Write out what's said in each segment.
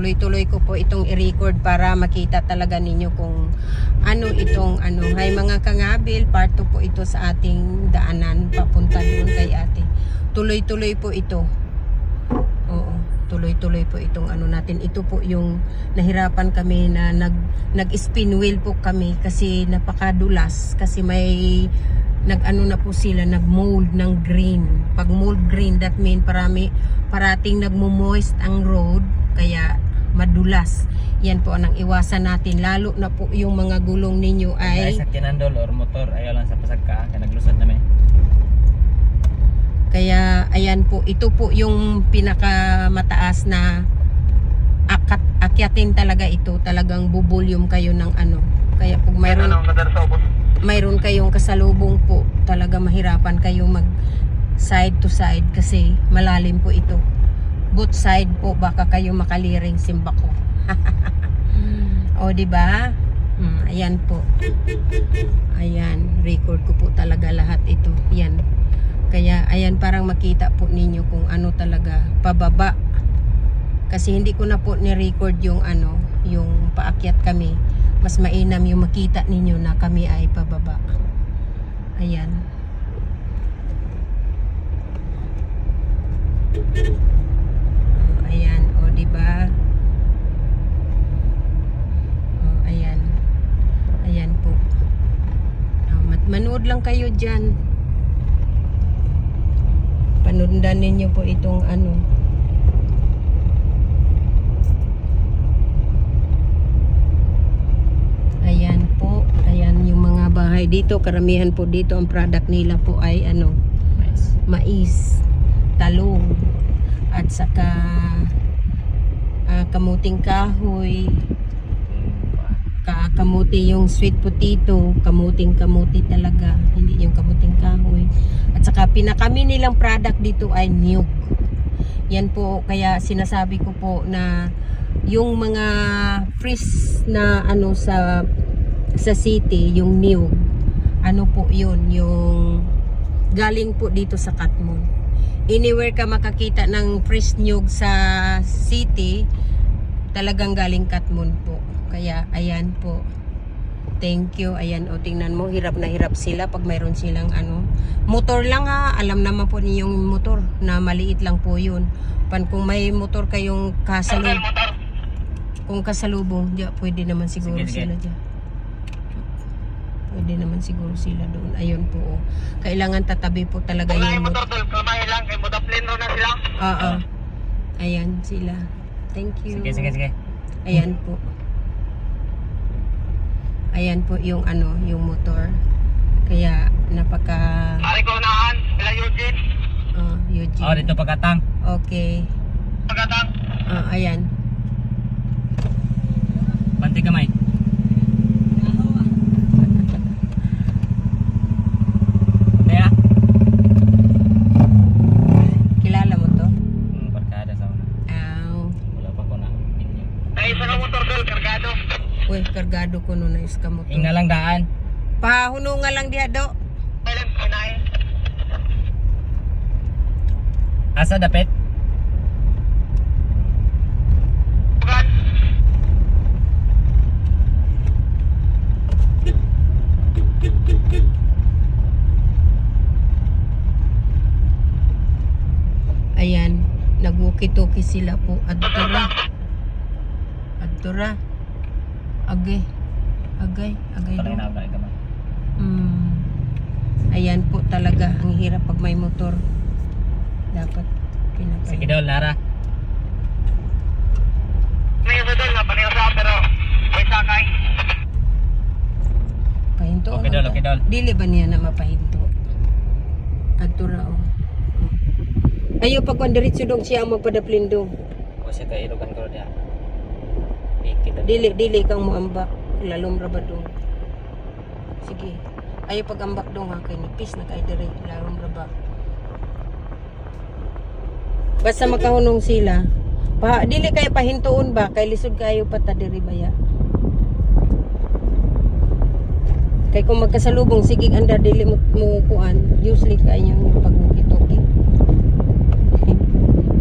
tuloy-tuloy ko po itong i-record para makita talaga ninyo kung ano itong ano. Hay mga kangabil, part 2 po ito sa ating daanan papunta doon kay ate. Tuloy-tuloy po ito. Oo, tuloy-tuloy po itong ano natin. Ito po yung nahirapan kami na nag-spin wheel po kami kasi napakadulas. Kasi may nag-ano na po sila, nag-mold ng green. Pag mold green, that mean parating nagmo-moist ang road, kaya madulas. Yan po ang iwasan natin. Lalo na po yung mga gulong ninyo ay... Sa kinandol or motor, ayaw lang sa pasagka, kaya naglusad namin. Kaya ayan po, ito po yung pinakamataas na akyatin talaga ito. Talagang bubulyum kayo ng ano. Kaya pag mayroon kayong kasalubong po, talaga mahirapan kayo mag side to side kasi malalim po ito. Both side po baka kayo makaliring simbako. O di ba? Ayan po. Ayan, record ko po talaga lahat ito. Yan. Kaya ayan, parang makita po ninyo kung ano talaga pababa. Kasi hindi ko na po ni-record yung ano, yung paakyat kami. Mas mainam yung makita ninyo na kami ay pababa. Ayan. Ayan, o di ba? Ayan. Ayan po. Manood lang kayo diyan. Panundan ninyo po itong ano. Ayan po, ayan yung mga bahay dito. Karamihan po dito ang product nila po ay ano, mais, talong, at saka kamuting kahoy, kamuti yung sweet potato, kamuting-kamuti talaga, hindi yung kamuting kahoy. At saka pinakami nilang product dito ay niyog. Yan po, kaya sinasabi ko po na yung mga fresh na ano sa city, yung niyog, ano po yun, yung galing po dito sa Katmon. Anywhere ka makakita ng fresh niyog sa city, talagang galing Katmon po. Kaya ayan po, thank you. Ayan, o tingnan mo, hirap na hirap sila pag mayroon silang ano, motor lang ha. Alam naman po niyo yung motor na maliit lang po yun. Kung may motor kayong kung kasalubong, pwede naman siguro sila dyan. Pwede naman siguro sila doon. Ayun po. Kailangan tatabi po talaga yung motor. Kalmahin lang, kay Mudapleno na sila. Oo. Ayan sila. Thank you. Sige. Ayan po. Ayan po yung ano, yung motor. Kaya napaka... Ari ko unahan, sila Eugene. Eugene. Dito Pagkatang. Okay. Pagkatang. Ayan. Banti kamay. Kaya? Kilala mo to? Barkada sa una. Wala pa ko na. Ay, isa ka motor girl, kargado. Uy, kargado ko nun na iska mo to. Ing na lang daan. Pahunungan lang diha do. Kailan kinain? Asa dapit? Ayan, nagwuki-tuki sila po. Adtura. Agay do. Ayan po talaga, ang hirap pag may motor. Dapat pinapay. Sige daw, Lara. May isa doon na paniusa pero may sakay. Pahinto. Okay dol. Dili ba niya na mapahinto? Adtura o. Ayo pag diretso dong siya ang magpadaplin dong. Kasi tayo ilugan ko diya. Dili kang muambak. Lalom ra ba dong. Sige. Ayo pag ambak dong ha kay nipis na kay dire. Lalom ra ba. Basta makahunong sila. Dili kayo pahintuon ba kay lisod kayo pata diri baya. Kay kung magkasalubong sige anda dili mo kuan. Usually kayo yung pag-toki.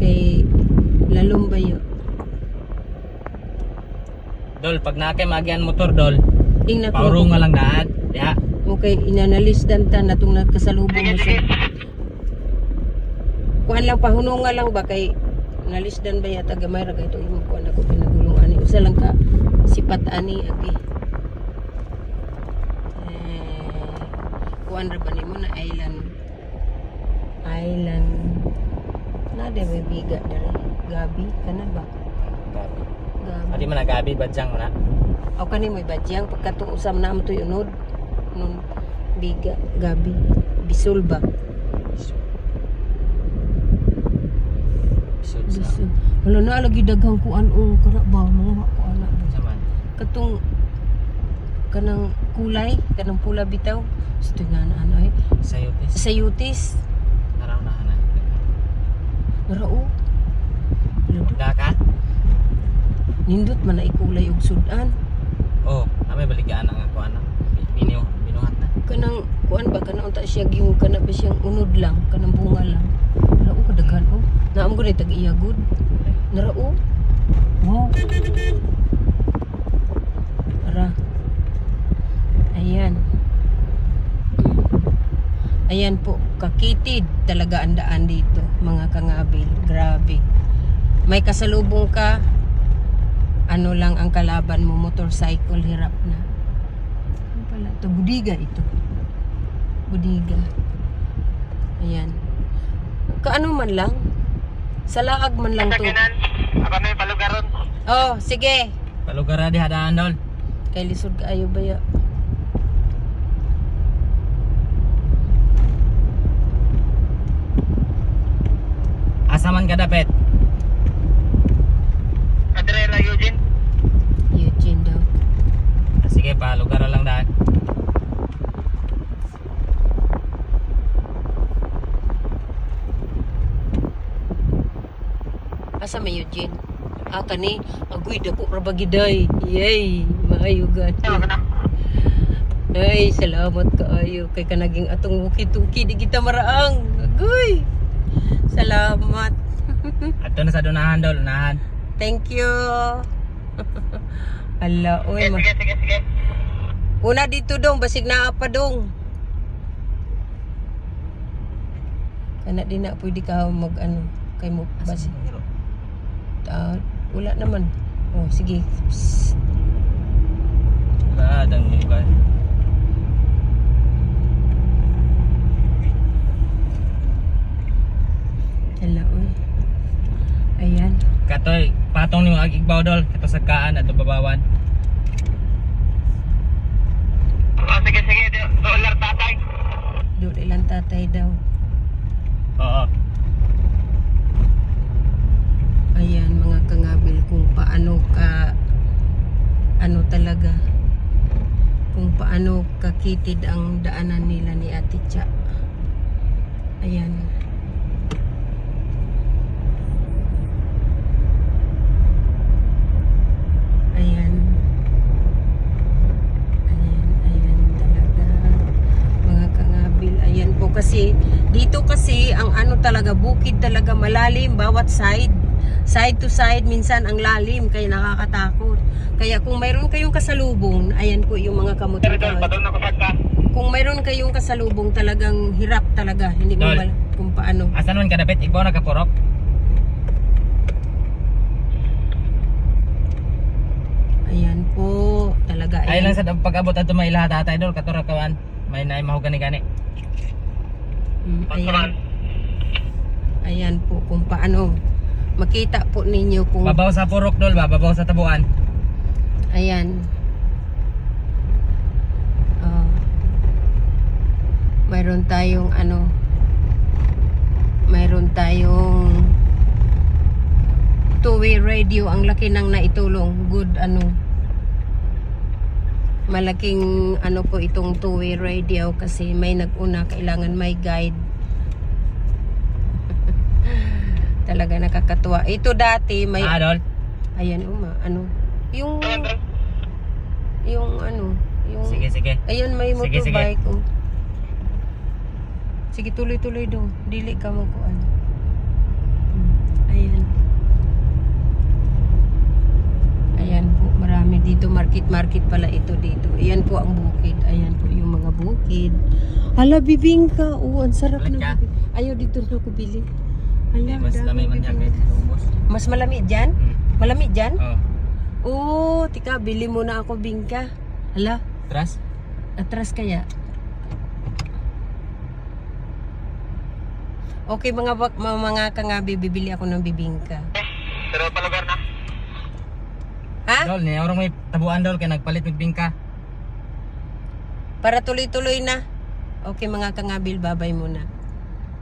Kay lalom ba yun? Dol, pag nakay magian motor dol, Ingna pauro ko. nga lang daan. Ya. Okay, inanalisdan ta na itong nagkasalubong mo siya. Kuan lang, pahunungan lang ba kay nalisdan ba yata gamay ra kay ito yung kuan ako pinagulong ani. Usa lang ka sipat ani agi. Kuan ra ba nimo na island. Island. Na de may biga dere. Gabi kana ba? Gabi. Gabi. Adi man gabi badyang mo na. Aw kani may badyang pagkatong usam na mo to unod. Nun biga gabi. Bisul ba? Isod sa. Bisul. Wala na lagi daghang kuan o kana ba mga kuan na. Saman. Katong kanang kulay, kanang pula bitaw. Gusto nga na ano eh. Sayotes. Sayutis. Naraw na hanan. Narao. Da ka? Nindot man na ikulay og sudan. Oh, namay baligaan ang ako ano. Binuhat na. Kanang kuan ba kana unta siya yung kana ba siyang unod lang, kanang bunga lang. Narao kadaghan oh. Naam ko ni tag iya good. Narao. Wow. Ara. Ayan. Ayan po, kakitid talaga ang daan dito, mga kangabil. Grabe. May kasalubong ka, ano lang ang kalaban mo, motorcycle, hirap na. Ano pala ito? Budiga ito. Budiga. Ayan. Kaano man lang? Sa laag man lang to. Ako na yung palugaron. Oh, sige. Palugara di hadaan dol. Kay lisod ka ayo baya. Asa man ka dapet? Adrela Eugene. Eugene daw. Sige, palugara lang daan. Asa may Eugene? Ah, kani. Agoy, dako rabagiday. Yay! Maayugan. Ay, salamat kaayo. Kay kanaging atong wuki-tuki. Di kita maraang. Agoy! Salamat. Ato na sa dunahan dol, unahan. Thank you. Ala, oy. Sige. Una dito dong, basig na pa dong. Kana di na pwede ka mag ano, kay mo basig. Wala naman. Oh, sige. Psst. Wala, dang lugar. Hala, oy. Ayan. Katoy, patong ni agigbaw dol, kato sa kaan ato babawan. Sige, dollar tatay. Doon ilang tatay daw. Oo. Ayan, mga kangabil, kung paano ka ano talaga, kung paano kakitid ang daanan nila ni Ate Cha. Ayan. Ayan talaga, mga kangabil. Ayan po kasi, dito kasi ang ano talaga, bukid talaga malalim, bawat side to side, minsan ang lalim, kaya nakakatakot. Kaya kung mayroon kayong kasalubong, ayan po yung mga kamotor. Kung mayroon kayong kasalubong, talagang hirap talaga, hindi mo Dol. alam kung paano. Asan man ka dapit, igbaw nagkapurok. Ayan po, talaga. Ay lang sa pag-abot ato may lahat tatay dol, katura kawan. May naay mahugani-gani. Ayan. Ayan po kung paano. Makita po ninyo kung Babaw sa purok dol ba, babaw sa tabuan. ayan. Mayroon tayong ano, mayroon tayong two-way radio. Ang laki nang naitulong. Good ano, malaking ano po itong two-way radio kasi may nag-una, kailangan may guide. Talaga nakakatuwa. Ito dati may Dol. ayan ano yung ano yung Sige. ayun may Sige, motorbike oh. Sige, tuloy dong, dili ka mo kuan. Ayan po, marami dito market pala ito dito. Ayan po ang bukid. Ayan po yung mga bukid. Hala, bibingka. Oo, ang sarap Balik ng ka. bibingka. Ayaw, dito na ako bili. Hala, Mas dami lamay man yan bibingka. kahit ubos. Mas malamig dyan? Malamig dyan? Oh. Oo, tika, bili muna ako bingka. Hala, Tras? atras kaya. Okay, mga kangabi, bibili ako ng bibingka. Pero pa lugar na? Ha? Dol, ni orang may tabuan dol kay nagpalit mig bingka. Para tuloy-tuloy na. Okay, mga kangabil, babay muna.